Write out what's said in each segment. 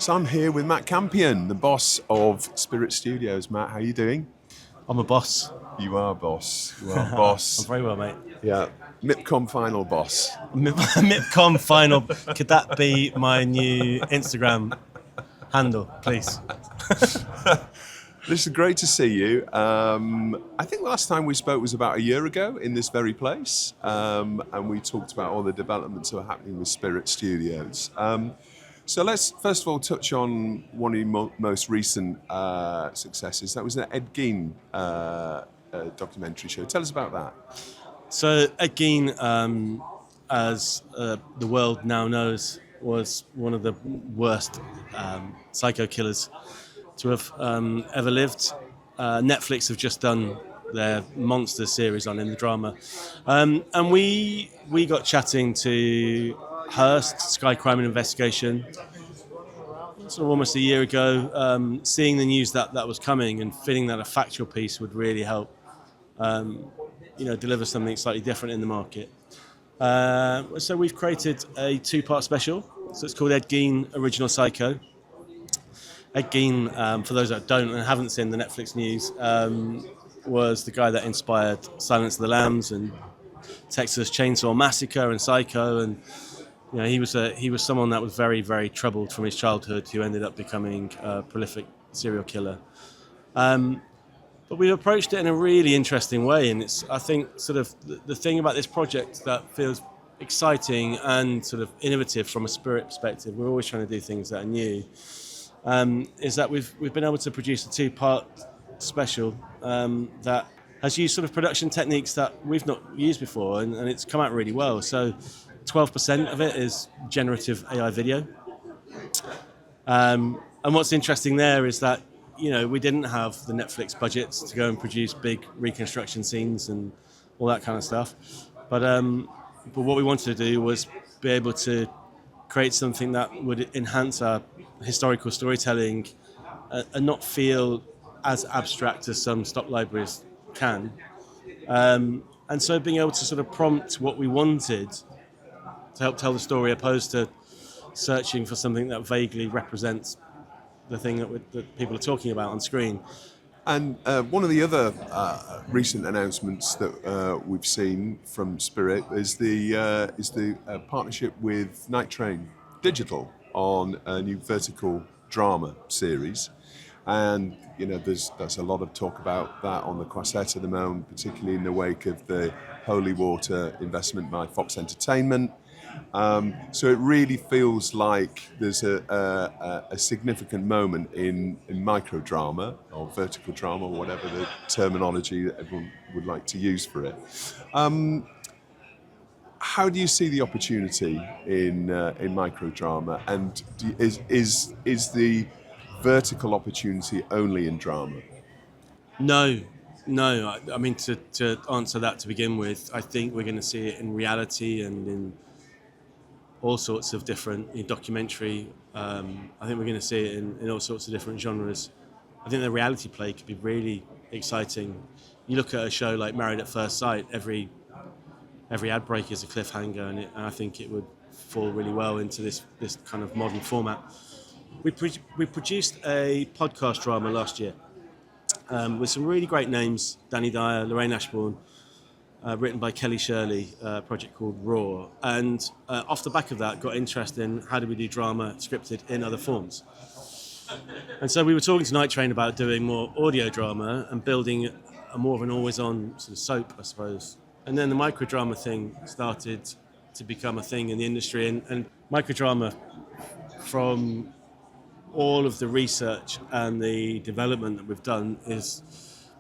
So I'm here with Matt Campion, the boss of Spirit Studios. Matt, how are you doing? I'm a boss. You are boss. You are boss. I'm very well, mate. Yeah. MIPCOM final boss. MIPCOM final. Could that be my new Instagram handle, please? This is great to see you. I think last time we spoke was about a year ago in this very place, and we talked about all the developments that are happening with Spirit Studios. So let's first of all touch on one of your most recent successes. That was an Ed Gein documentary show. Tell us about that. So Ed Gein, as the world now knows, was one of the worst psycho killers to have ever lived. Netflix have just done their monster series on in the drama, and we got chatting to Hearst, Sky Crime and Investigation, sort of almost a year ago, seeing the news that was coming and feeling that a factual piece would really help, deliver something slightly different in the market. So we've created a 2-part special. So it's called Ed Gein Original Psycho. Ed Gein, for those that don't and haven't seen the Netflix news, was the guy that inspired Silence of the Lambs and Texas Chainsaw Massacre and Psycho, and he was someone that was very, very troubled from his childhood, who ended up becoming a prolific serial killer. But we approached it in a really interesting way, and it's, I think, sort of the thing about this project that feels exciting and sort of innovative from a Spirit perspective. We're always trying to do things that are new. Is that we've been able to produce a 2-part special that has used sort of production techniques that we've not used before, and it's come out really well. So 12% of it is generative AI video. And what's interesting there is that, we didn't have the Netflix budgets to go and produce big reconstruction scenes and all that kind of stuff. But what we wanted to do was be able to create something that would enhance our historical storytelling and not feel as abstract as some stock libraries can. And so being able to sort of prompt what we wanted to help tell the story, opposed to searching for something that vaguely represents the thing that people are talking about on screen. And one of the other recent announcements that we've seen from Spirit is the partnership with Night Train Digital on a new vertical drama series. And there's a lot of talk about that on the Quasset at the moment, particularly in the wake of the Holy Water investment by Fox Entertainment. So it really feels like there's a significant moment in microdrama or vertical drama, or whatever the terminology that everyone would like to use for it. How do you see the opportunity in microdrama, and is the vertical opportunity only in drama? No. I mean, to answer that to begin with, I think we're going to see it in reality and in all sorts of different documentary. I think we're going to see it in all sorts of different genres. I think the reality play could be really exciting. You look at a show like Married at First Sight, every ad break is a cliffhanger, and I think it would fall really well into this kind of modern format. We produced a podcast drama last year with some really great names: Danny Dyer, Lorraine Ashbourne, written by Kelly Shirley, a project called Raw. And off the back of that, got interested in how do we do drama scripted in other forms. And so we were talking to Night Train about doing more audio drama and building more of an always-on sort of soap, I suppose. And then the microdrama thing started to become a thing in the industry. And microdrama, from all of the research and the development that we've done, is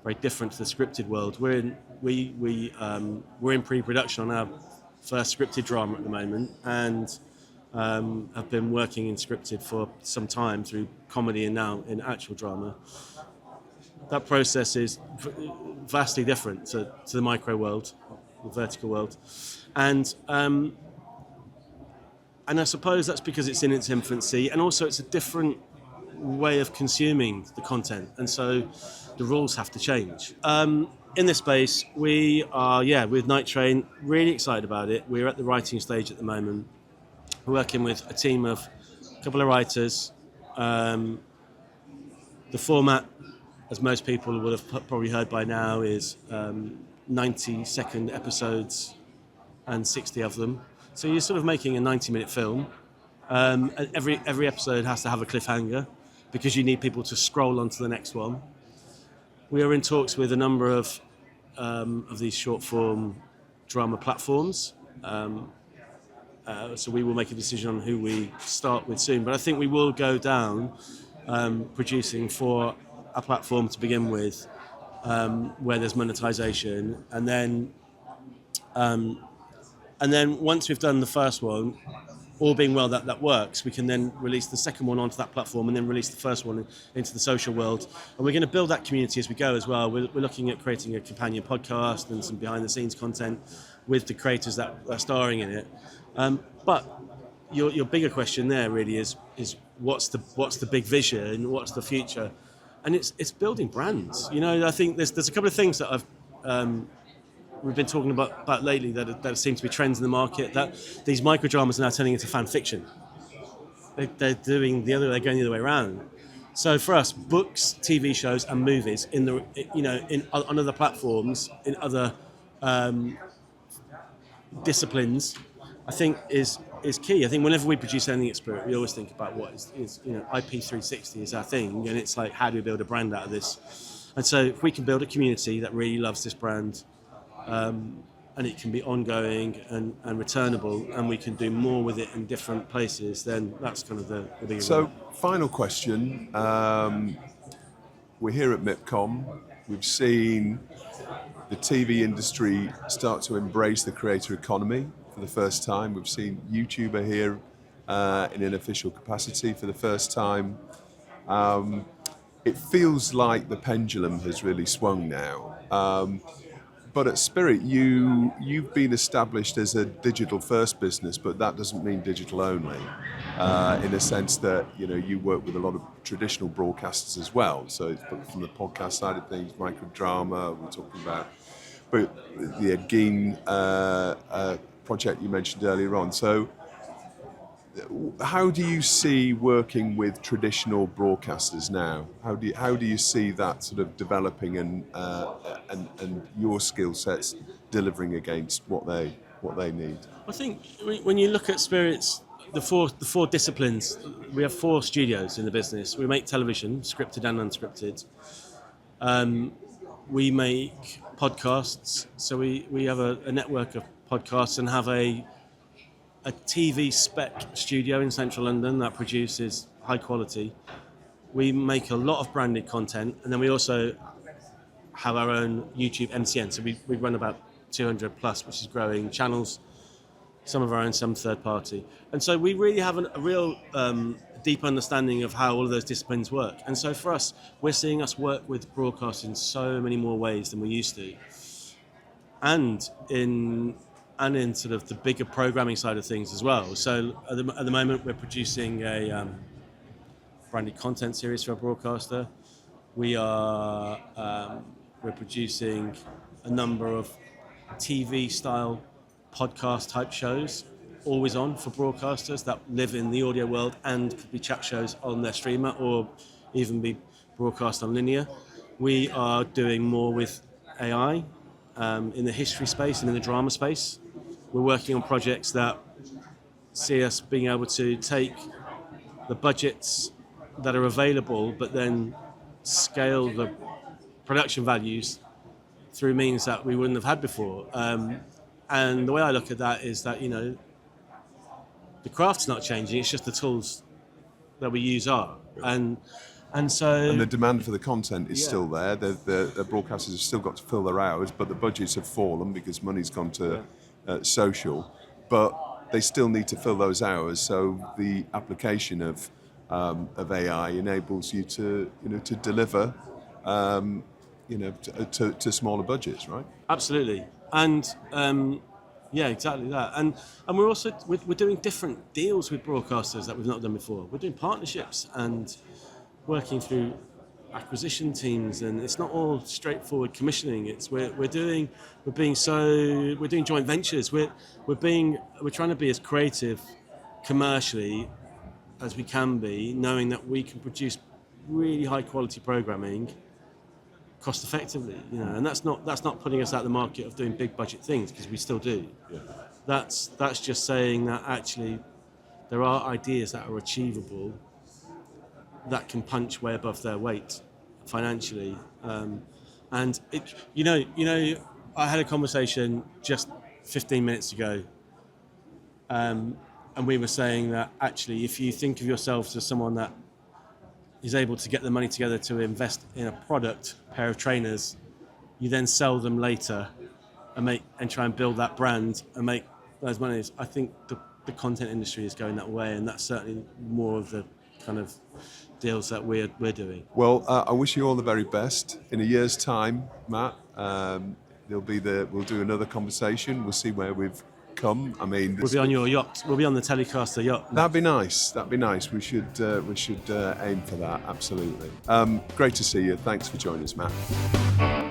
very different to the scripted world. We're in pre-production on our first scripted drama at the moment, and have been working in scripted for some time through comedy and now in actual drama. That process is vastly different to the micro world, the vertical world, and I suppose that's because it's in its infancy, and also it's a different way of consuming the content, and so the rules have to change. In this space, we are, with Night Train, really excited about it. We're at the writing stage at the moment. We're working with a team of a couple of writers, The format, as most people would have probably heard by now, is 90-second episodes and 60 of them. So you're sort of making a 90-minute film. And every episode has to have a cliffhanger because you need people to scroll on to the next one. We are in talks with a number of these short-form drama platforms. So we will make a decision on who we start with soon. But I think we will go down producing for a platform to begin with, where there's monetization, and then once we've done the first one, all being well that works, we can then release the second one onto that platform and then release the first one into the social world. And we're going to build that community as we go as well. We're looking at creating a companion podcast and some behind the scenes content with the creators that are starring in it. But your bigger question there really is what's the big vision, what's the future? And it's building brands. You know, I think there's a couple of things that we've been talking about lately that seem to be trends in the market, that these microdramas are now turning into fan fiction. They're going the other way around. So for us, books, TV shows, and movies on other platforms, in other disciplines, I think is key. I think whenever we produce anything at Spirit, we always think about what is IP 360 is our thing, and it's like, how do we build a brand out of this? And so if we can build a community that really loves this brand, and it can be ongoing and returnable, and we can do more with it in different places, then that's kind of the bigger So, final question. We're here at MIPCOM. We've seen the TV industry start to embrace the creator economy for the first time. We've seen YouTuber here in an official capacity for the first time. It feels like the pendulum has really swung now. But at Spirit, you've been established as a digital-first business, but that doesn't mean digital only, in a sense that you work with a lot of traditional broadcasters as well. So from the podcast side of things, Microdrama, we're talking about, but the Ed Gein project you mentioned earlier on. So how do you see working with traditional broadcasters now? How do you see that sort of developing and your skill sets delivering against what they need? I think when you look at Spirit's the four disciplines, we have 4 studios in the business. We make television, scripted and unscripted. We make podcasts, so we have a network of podcasts and have a TV spec studio in central London that produces high quality. We make a lot of branded content, and then we also have our own YouTube MCN. So we run about 200 plus, which is growing, channels, some of our own, some third party. And so we really have a real deep understanding of how all of those disciplines work. And so for us, we're seeing us work with broadcast in so many more ways than we used to. And in sort of the bigger programming side of things as well. So at the moment, we're producing a branded content series for a broadcaster. We're producing a number of TV-style podcast-type shows, always on for broadcasters that live in the audio world and could be chat shows on their streamer or even be broadcast on linear. We are doing more with AI in the history space and in the drama space. We're working on projects that see us being able to take the budgets that are available, but then scale the production values through means that we wouldn't have had before. And the way I look at that is that, the craft's not changing, it's just the tools that we use are. And the demand for the content is still there. The broadcasters have still got to fill their hours, but the budgets have fallen because money's gone to social. But they still need to fill those hours. So the application of AI enables you to deliver to smaller budgets, right? Absolutely. And exactly that. And we're also we're doing different deals with broadcasters that we've not done before. We're doing partnerships and working through acquisition teams, and it's not all straightforward commissioning. We're doing joint ventures. We're trying to be as creative commercially as we can be, knowing that we can produce really high quality programming cost effectively, and that's not putting us out of the market of doing big budget things, because we still do. Yeah. That's just saying that actually there are ideas that are achievable that can punch way above their weight financially, and it, I had a conversation just 15 minutes ago, and we were saying that actually, if you think of yourselves as someone that is able to get the money together to invest in a product, a pair of trainers, you then sell them later and try and build that brand and make those monies. I think the content industry is going that way, and that's certainly more of the kind of deals that we're doing. Well, I wish you all the very best. In a year's time, Matt, we'll do another conversation. We'll see where we've come. I mean, we'll be on your yacht. We'll be on the TellyCast yacht. That'd be nice. We should aim for that. Absolutely. Great to see you. Thanks for joining us, Matt.